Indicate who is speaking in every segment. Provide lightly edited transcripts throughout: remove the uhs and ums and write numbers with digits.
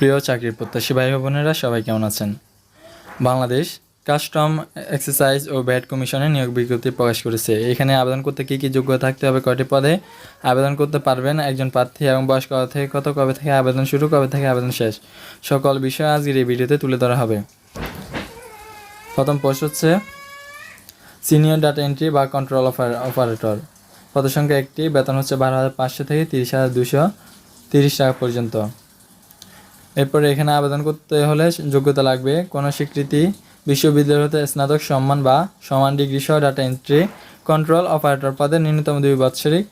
Speaker 1: প্রিয় চাকরির প্রত্যাশী ভাই বোনেরা সবাই কেমন আছেন? বাংলাদেশ কাস্টম এক্সাইজ ও ভ্যাট কমিশনের নিয়োগ বিজ্ঞপ্তি প্রকাশ করেছে। এখানে আবেদন করতে কী কী যোগ্যতা থাকতে হবে, কয়টি পদে আবেদন করতে পারবেন একজন প্রার্থী এবং বয়স কবে থেকে কত, কবে থেকে আবেদন শুরু, কবে থেকে আবেদন শেষ, সকল বিষয় আজকের এই ভিডিওতে তুলে ধরা হবে। প্রথম পোস্ট হচ্ছে সিনিয়র ডাটা এন্ট্রি বা কন্ট্রোল অপারেটর। পদসংখ্যা একটি, বেতন হচ্ছে 12,500 থেকে 30,230 টাকা পর্যন্ত। এরপরে এখানে আবেদন করতে হলে যোগ্যতা লাগবে কোনো স্বীকৃতি বিশ্ববিদ্যালয় হতে স্নাতক সম্মান বা সমান ডিগ্রি সহ ডাটা এন্ট্রি কন্ট্রোল অপারেটর পদে ন্যূনতম 2 বৎসরিক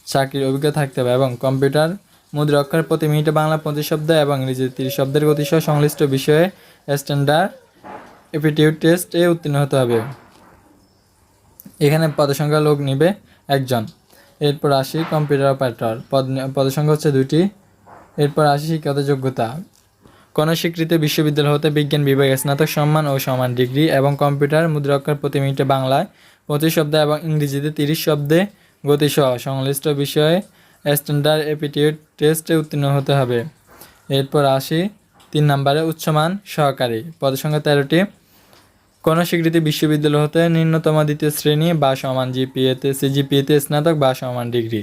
Speaker 1: চাকরির অভিজ্ঞতা থাকতে হবে এবং কম্পিউটার মুদ্রা অক্ষর প্রতি মিনিটে বাংলা 25 শব্দ এবং ইংরেজি 30 শব্দের গতিসহ সংশ্লিষ্ট বিষয়ে স্ট্যান্ডার্ড অ্যাপটিটিউড টেস্টে উত্তীর্ণ হতে হবে। এখানে পদসংখ্যা লোক নিবে একজন। এরপর আসি কম্পিউটার অপারেটর, পদসংখ্যা হচ্ছে 2টি। এরপর আসি শিক্ষাগত যোগ্যতা কোনো স্বীকৃত বিশ্ববিদ্যালয় হতে বিজ্ঞান বিভাগে স্নাতক সম্মান ও সমান ডিগ্রি এবং কম্পিউটার মুদ্রাক্ষর প্রতি মিনিটে বাংলায় 25 শব্দ এবং ইংরেজিতে 30 শব্দে গতিসহ সংশ্লিষ্ট বিষয়ে স্ট্যান্ডার্ড অ্যাপটিটিউড টেস্টে উত্তীর্ণ হতে হবে। এরপর আসি 3 নম্বরে উচ্চমান সহকারী, পদসংখ্যা 13টি। কোনো স্বীকৃত বিশ্ববিদ্যালয় হতে ন্যূনতম 2য় শ্রেণী বা সমান সিজিপিএতে স্নাতক বা সমান ডিগ্রি,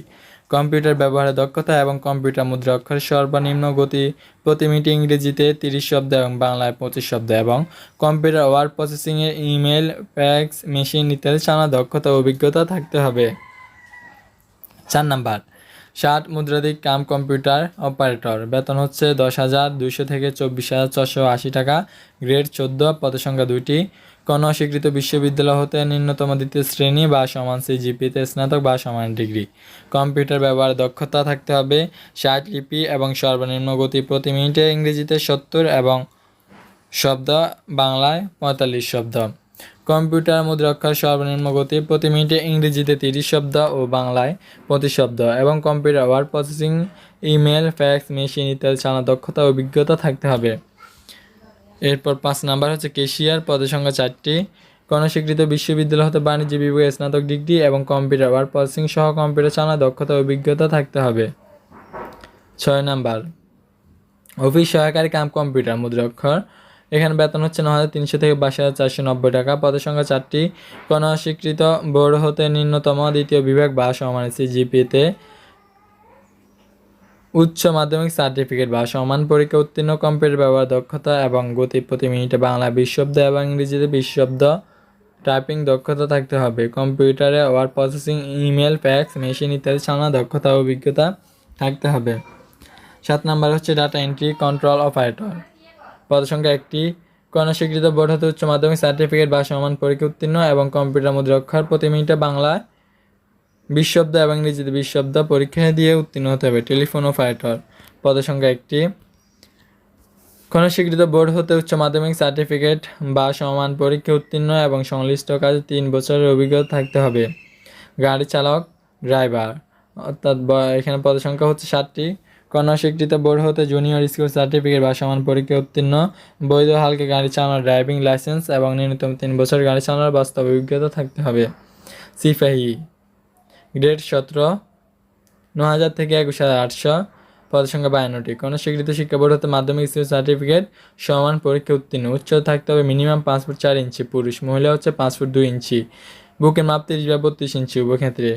Speaker 1: কম্পিউটার ব্যবহারে দক্ষতা এবং কম্পিউটার মুদ্রা অক্ষরের সর্বনিম্ন গতি প্রতি মিনিটে ইংরেজিতে 30 শব্দ এবং বাংলায় 25 শব্দ এবং কম্পিউটার ওয়ার্ড প্রসেসিংয়ে ইমেল, ফ্যাক্স মেশিন ইত্যাদি চালানো দক্ষতা ও অভিজ্ঞতা থাকতে হবে। 4 নাম্বার 60 মুদ্রাধিক কাম কম্পিউটার অপারেটর, বেতন হচ্ছে 10,200 থেকে 24,480 টাকা, গ্রেড 14, পদসংখ্যা 2টি। কোনো স্বীকৃত বিশ্ববিদ্যালয় হতে ন্যূনতম 2য় শ্রেণী বা সমান সিজিপিতে স্নাতক বা সমান ডিগ্রি, কম্পিউটার ব্যবহার দক্ষতা থাকতে হবে, 60 লিপি এবং সর্বনিম্ন গতি প্রতি মিনিটে ইংরেজিতে 70 এবং শব্দ বাংলায় 45 শব্দ, কম্পিউটার মুদ্রাক্ষর সর্বনিম্ন গতি প্রতি মিনিটে ইংরেজিতে 30 শব্দ ও বাংলায় 25 শব্দ এবং computer word processing, email, fax machine ইত্যাদি চালানোর দক্ষতা ও অভিজ্ঞতা থাকতে হবে। এরপর 5 নাম্বার হচ্ছে ক্যাশিয়ার, পদসংখ্যা 4টি। কোনো স্বীকৃত বিশ্ববিদ্যালয় হতে বাণিজ্য বিভাগে স্নাতক ডিগ্রি এবং কম্পিউটার ওয়ার্ড প্রসেসিং সহ কম্পিউটার চালানোর দক্ষতা ও অভিজ্ঞতা থাকতে হবে। 6 নাম্বার অফিস সহকারী কাম কম্পিউটার মুদ্রাক্ষর, এখানে বেতন হচ্ছে 9,300 থেকে 22,490 টাকা, পদসংখ্যা 4টি। কোনো স্বীকৃত বোর্ড হতে নিম্নতম 2য় বিভাগ বা সমান সিজিপিতে উচ্চ মাধ্যমিক সার্টিফিকেট বা সমান পরীক্ষা উত্তীর্ণ, কম্পিউটার ব্যবহার দক্ষতা এবং গতি প্রতি মিনিটে বাংলা 20 শব্দ এবং ইংরেজিতে 20 শব্দ টাইপিং দক্ষতা থাকতে হবে, কম্পিউটারে word processing, email, fax machine ইত্যাদি চালানোর দক্ষতা ও অভিজ্ঞতা থাকতে হবে। 7 নাম্বার হচ্ছে ডাটা এন্ট্রি কন্ট্রোল অপারেটর, পদসংখ্যা 1টি। কোনো স্বীকৃত বোর্ড হতে উচ্চ মাধ্যমিক সার্টিফিকেট বা সমান পরীক্ষা উত্তীর্ণ এবং কম্পিউটার মুদ্রাক্ষর প্রতি মিনিটে বাংলায় 20 শব্দ এবং ইংরেজিতে 20 শব্দ পরীক্ষা দিয়ে উত্তীর্ণ হতে হবে। টেলিফোন অপারেটর, পদসংখ্যা 1টি। কোনো স্বীকৃত বোর্ড হতে উচ্চ মাধ্যমিক সার্টিফিকেট বা সমান পরীক্ষা উত্তীর্ণ এবং সংশ্লিষ্ট কাজে 3 বছরের অভিজ্ঞতা থাকতে হবে। গাড়ি চালক, ড্রাইভার, অর্থাৎ এখানে পদসংখ্যা হচ্ছে 7টি। কোনো স্বীকৃত বোর্ড হতে জুনিয়র স্কুল সার্টিফিকেট বা সমান পরীক্ষা উত্তীর্ণ, বৈধ হালকা গাড়ি চালানোর ড্রাইভিং লাইসেন্স এবং ন্যূনতম 3 বছর গাড়ি চালানোর বাস্তব অভিজ্ঞতা থাকতে হবে। সিপাহী, গ্রেড 17, 9,000 থেকে 21,800, পদসংখ্যা 52টি। কোনো স্বীকৃত শিক্ষা বোর্ড হতে মাধ্যমিক স্কুল সার্টিফিকেট সমান পরীক্ষা উত্তীর্ণ, উচ্চতা থাকতে হবে মিনিমাম 5 ফুট 4 ইঞ্চি, পুরুষ, মহিলা হচ্ছে 5 ফুট 2 ইঞ্চি, বুকের মাপ 30 বা 32 ইঞ্চি উভয়ক্ষেত্রে।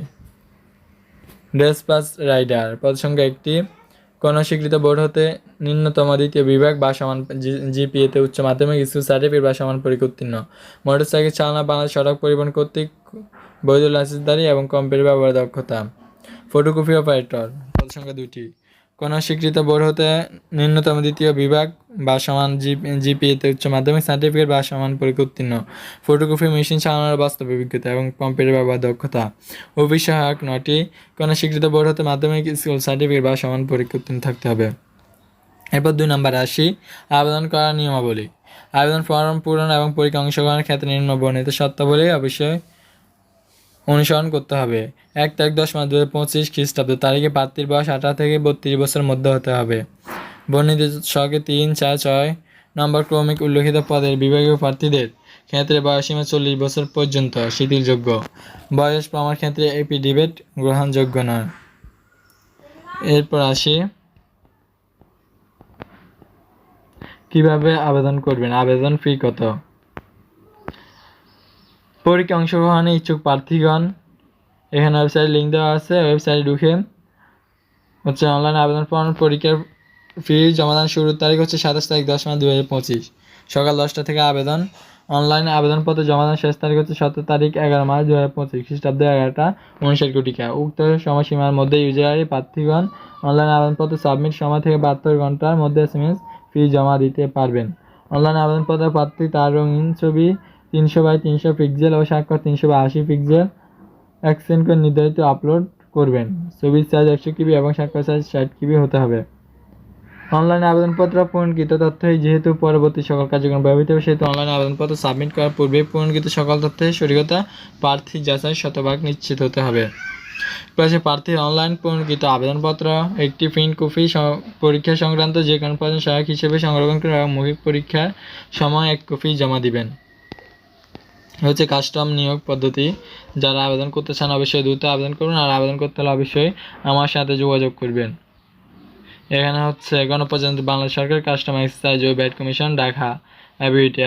Speaker 1: ড্রেসপাস রাইডার, পদসংখ্যা 1টি। কোনো স্বীকৃত বোর্ড হতে নিম্নতম 2য় বিভাগ বা সমান জিপিএতে উচ্চ মাধ্যমিক স্কুল সার্টিফিকেট বা সমান পরীক্ষা উত্তীর্ণ, মোটরসাইকেল চালনা বাংলাদেশ সড়ক পরিবহন কর্তৃক বৈধ লাইসেন্সধারী এবং কম্পিউটার ব্যবহার দক্ষতা। ফটোকপি অপারেটর, পদসংখ্যা 2টি। কোনো স্বীকৃত বোর্ড হতে নিম্নতম 2য় বিভাগ বা সমান জিপিএতে উচ্চ মাধ্যমিক সার্টিফিকেট বা সমান পরীক্ষা উত্তীর্ণ, ফটোকপি মেশিন চালানোর বাস্তব অভিজ্ঞতা এবং কম্পিউটার ব্যবহার দক্ষতা। অফিস সহায়ক 9টি। কোনো স্বীকৃত বোর্ড হতে মাধ্যমিক স্কুল সার্টিফিকেট বা সমান পরীক্ষা উত্তীর্ণ থাকতে হবে। এরপর 2 নম্বরে আসি আবেদন করার নিয়মাবলী। আবেদন ফর্ম পূরণ এবং পরীক্ষা অংশগ্রহণের ক্ষেত্রে নিম্ন বর্ণিত শর্তাবলী অবশ্যই অনুসরণ করতে হবে। 1 তারিখ 10 মাস 2025 খ্রিস্টাব্দ তারিখে প্রার্থীর বয়স 18 থেকে 32 বছরের মধ্যে হতে হবে। বর্ণিত ছকে 3, 4, 6 নম্বর ক্রমিক উল্লেখিত পদের বিভাগীয় প্রার্থীদের ক্ষেত্রে বয়সসীমা 40 বছর পর্যন্ত শিথিলযোগ্য। বয়স প্রমাণ ক্ষেত্রে এফিডেভিট গ্রহণযোগ্য নয়। এরপর আসি কিভাবে আবেদন করবেন, আবেদন ফি কত? পরীক্ষা অংশগ্রহণে ইচ্ছুক প্রার্থীগণ, এখানে ওয়েবসাইট লিঙ্ক দেওয়া আছে, ওয়েবসাইটে ঢুকে হচ্ছে অনলাইন আবেদন ফর্ম। পরীক্ষার ফি জমাদান শুরুর তারিখ হচ্ছে 27 তারিখ 10 মাস 2025 সকাল 10টা থেকে আবেদন। অনলাইনে আবেদনপত্র জমাদান শেষ তারিখ হচ্ছে 17 তারিখ 11 মাস 2025 খ্রিস্টাব্দ 11টা 59 কোটিকা। উক্ত সময়সীমার মধ্যে ইউজার প্রার্থীগণ অনলাইন আবেদনপত্র সাবমিট সময় থেকে 72 ঘন্টার মধ্যে SMS ফি জমা দিতে পারবেন। অনলাইন আবেদনপত্র প্রার্থী তার রঙিন ছবি 300x300 পিক্সেল ও স্বাক্ষর 380 পিক্সেল অ্যাকসেন্ট করে নির্ধারিত আপলোড করবেন। ছবির সাইজ 100 কিবি এবং স্বাক্ষর সাইজ 60 কিবি হতে হবে। অনলাইন আবেদনপত্র পূরণকৃত তথ্যই যেহেতু পরবর্তী সকল কার্যক্রম ব্যবহৃত হবে, সেহেতু অনলাইন আবেদনপত্র সাবমিট করার পূর্বে পূরণকৃত সকল তথ্যের সঠিকতা প্রার্থী যাচাই শতভাগ নিশ্চিত হতে হবে। পাশে প্রার্থীর অনলাইন পূরণকৃত আবেদনপত্র একটি প্রিন্ট কপি পরীক্ষা সংক্রান্ত যে কোনো প্রয়োজন সহায়ক হিসেবে সংরক্ষণ করে এবং মৌখিক পরীক্ষার সময় 1 কপি জমা দিবেন। হচ্ছে কাস্টম নিয়োগ পদ্ধতি। যারা আবেদন করতে চান অবশ্যই দ্রুত আবেদন করুন, আর আবেদন করতে হলে অবশ্যই আমার সাথে যোগাযোগ করবেন। এখানে হচ্ছে গণপ্রজাতন্ত্রী বাংলাদেশ সরকার কাস্টম এক্সাইজ ও ভ্যাট কমিশন ঢাকা অ্যাবিলিটি।